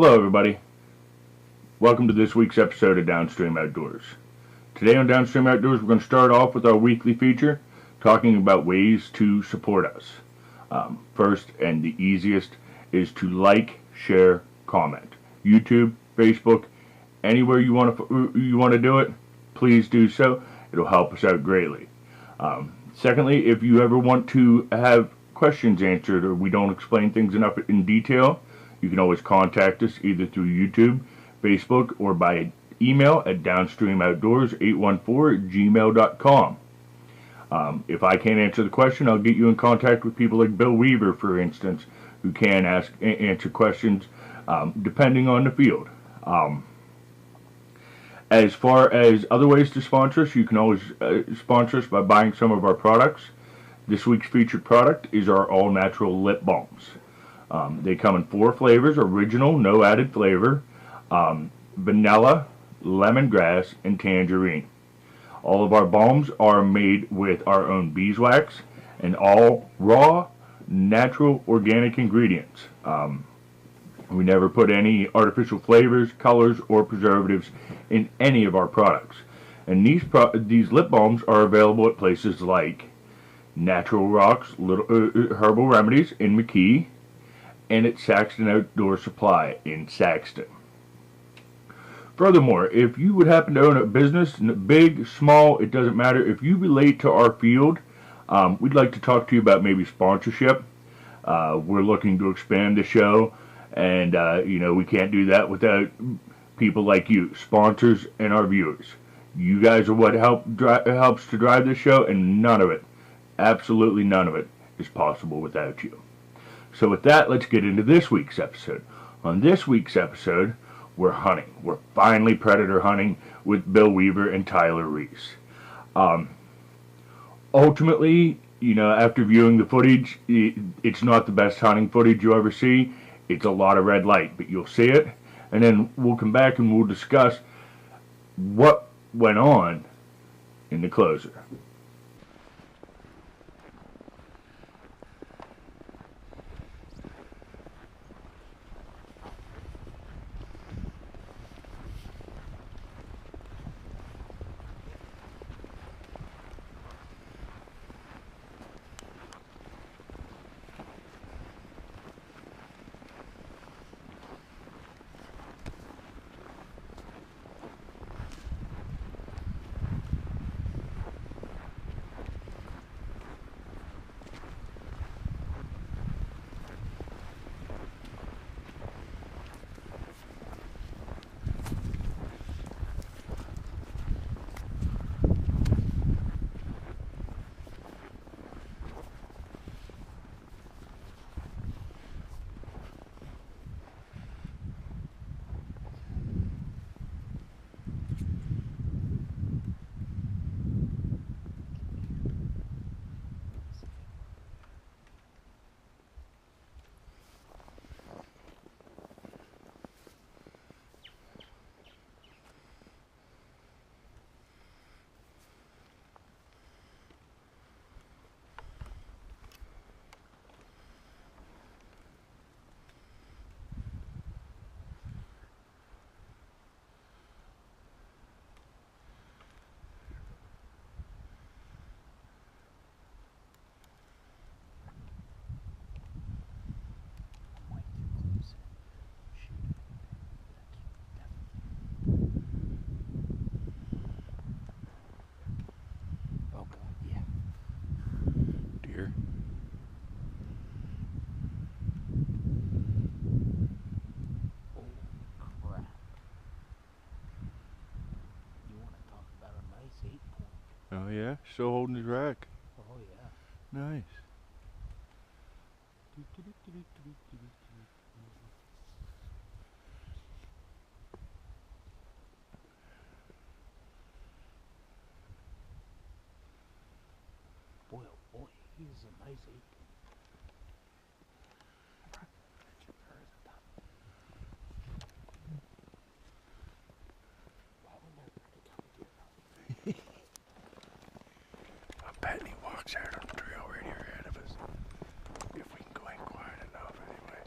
Hello everybody, welcome to this week's episode of DownStream Outdoors. Today on DownStream Outdoors we're going to start off with our weekly feature talking about ways to support us. First and the easiest is to like, share, comment. YouTube, Facebook, anywhere you want to do it, please do so. It'll help us out greatly. Secondly, if you ever want to have questions answered or we don't explain things enough in detail, you can always contact us either through YouTube, Facebook, or by email at downstreamoutdoors814@gmail.com. If I can't answer the question, I'll get you in contact with people like Bill Weaver, for instance, who can answer questions depending on the field. As far as other ways to sponsor us, you can always sponsor us by buying some of our products. This week's featured product is our all-natural lip balms. They come in 4 flavors: original, no added flavor, vanilla, lemongrass, and tangerine. All of our balms are made with our own beeswax and all raw, natural, organic ingredients. We never put any artificial flavors, colors, or preservatives in any of our products. And these lip balms are available at places like Natural Rocks, Herbal Remedies in McKee, and at Saxton Outdoor Supply in Saxton. Furthermore, if you would happen to own a business, big, small, it doesn't matter, if you relate to our field, we'd like to talk to you about maybe sponsorship. We're looking to expand the show, and we can't do that without people like you, sponsors and our viewers. You guys are what helps to drive this show, and none of it, absolutely none of it, is possible without you. So with that, let's get into this week's episode. On this week's episode, we're hunting. We're finally predator hunting with Bill Weaver and Tyler Reese. Ultimately, after viewing the footage, it's not the best hunting footage you'll ever see. It's a lot of red light, but you'll see it. And then we'll come back and we'll discuss what went on in the closer. Oh yeah, still holding his rack. Oh yeah. Nice. Boy, oh boy, he's a nice 8. I'm betting he walks out on the trail right here ahead of us. If we can go in quiet enough, anyway.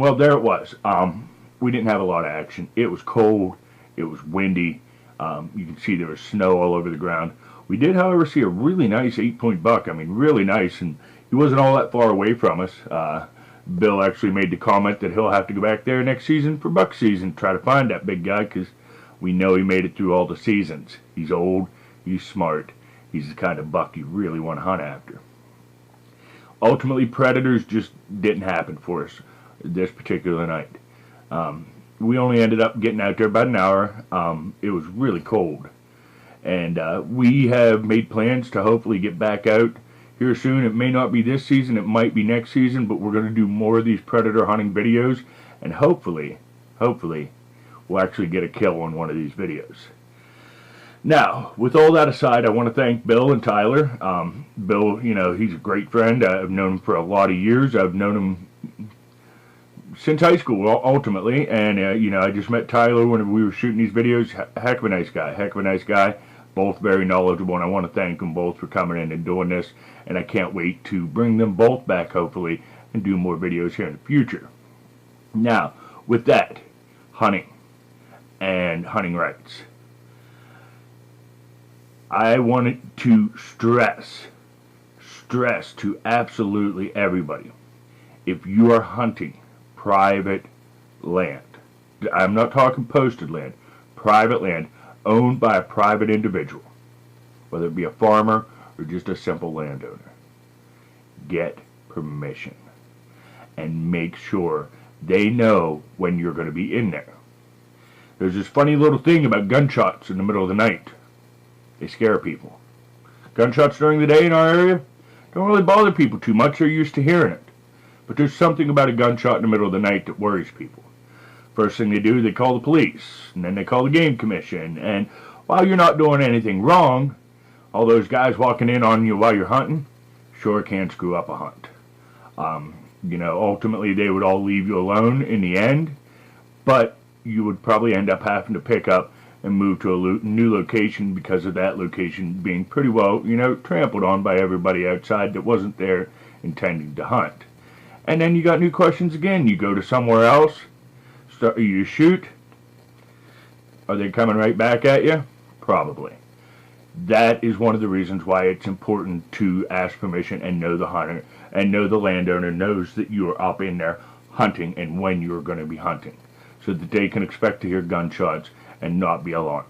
Well, there it was. We didn't have a lot of action. It was cold. It was windy. You can see there was snow all over the ground. We did, however, see a really nice 8-point buck. I mean, really nice, and he wasn't all that far away from us. Bill actually made the comment that he'll have to go back there next season for buck season, try to find that big guy, because we know he made it through all the seasons. He's old, he's smart, he's the kind of buck you really want to hunt after. Ultimately, predators just didn't happen for us this particular night. We only ended up getting out there about an hour. It was really cold. And we have made plans to hopefully get back out here soon. It may not be this season, it might be next season, but we're going to do more of these predator hunting videos, and hopefully, we'll actually get a kill on one of these videos. Now, with all that aside, I want to thank Bill and Tyler. Bill, you know, he's a great friend. I've known him for a lot of years. I've known him since high school, ultimately, and you know, I just met Tyler when we were shooting these videos. Heck of a nice guy. Both very knowledgeable, and I want to thank them both for coming in and doing this, and I can't wait to bring them both back, hopefully, and do more videos here in the future. Now, with that, hunting and hunting rights. I wanted to stress to absolutely everybody, if you are hunting private land, I'm not talking posted land, private land owned by a private individual, whether it be a farmer or just a simple landowner, get permission and make sure they know when you're going to be in there. There's this funny little thing about gunshots in the middle of the night. They scare people. Gunshots during the day in our area don't really bother people too much. They're used to hearing it. But there's something about a gunshot in the middle of the night that worries people. First thing they do, they call the police, and then they call the game commission. And while you're not doing anything wrong, all those guys walking in on you while you're hunting sure can screw up a hunt. You know, ultimately they would all leave you alone in the end, but you would probably end up having to pick up and move to a new location because of that location being pretty well, you know, trampled on by everybody outside that wasn't there intending to hunt. And then you got new questions again. You go to somewhere else, you shoot. Are they coming right back at you? Probably. That is one of the reasons why it's important to ask permission and know the hunter, and know the landowner knows that you are up in there hunting and when you're going to be hunting, so that they can expect to hear gunshots and not be alarmed.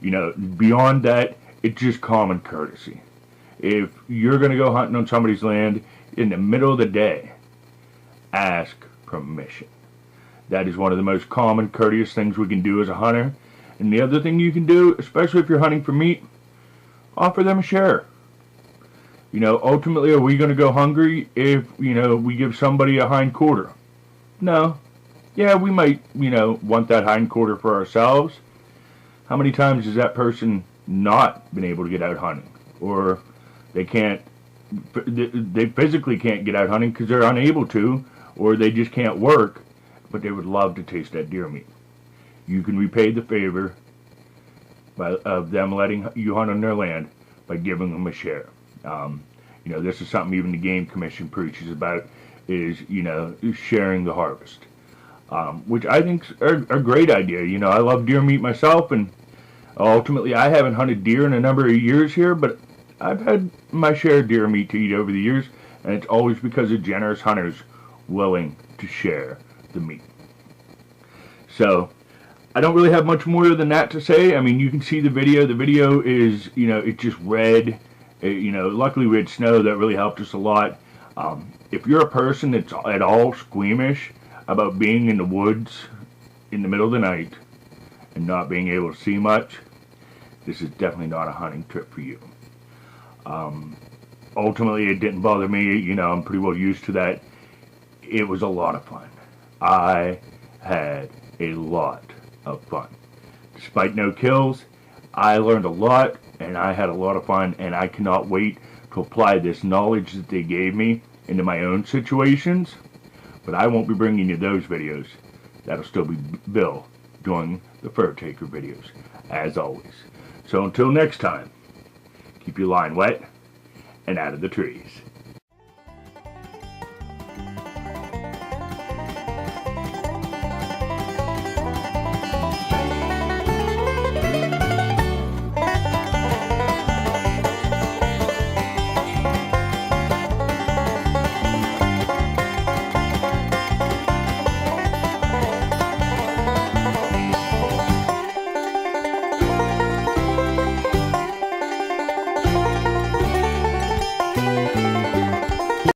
You know, beyond that, it's just common courtesy. If you're going to go hunting on somebody's land in the middle of the day, ask permission. That is one of the most common courteous things we can do as a hunter. And the other thing you can do, especially if you're hunting for meat, offer them a share. You know, ultimately, are we going to go hungry if, you know, we give somebody a hind quarter? No. Yeah, we might, you know, want that hind quarter for ourselves. How many times has that person not been able to get out hunting? Or they physically can't get out hunting because they're unable to, or they just can't work, but they would love to taste that deer meat. You can repay the favor of them letting you hunt on their land by giving them a share. You know, this is something even the Game Commission preaches about, is, you know, sharing the harvest. Which I think is a great idea. You know, I love deer meat myself, and ultimately I haven't hunted deer in a number of years here, but I've had my share of deer meat to eat over the years, and it's always because of generous hunters willing to share the meat. So, I don't really have much more than that to say. I mean, you can see the video. The video is, you know, it's just red. You know, luckily we had snow. That really helped us a lot. If you're a person that's at all squeamish about being in the woods in the middle of the night and not being able to see much, this is definitely not a hunting trip for you. Ultimately, it didn't bother me. You know, I'm pretty well used to that. It was a lot of fun. I had a lot of fun. Despite no kills, I learned a lot, and I had a lot of fun, and I cannot wait to apply this knowledge that they gave me into my own situations. But I won't be bringing you those videos. That'll still be Bill doing the Fur Taker videos, as always. So until next time, keep your line wet and out of the trees.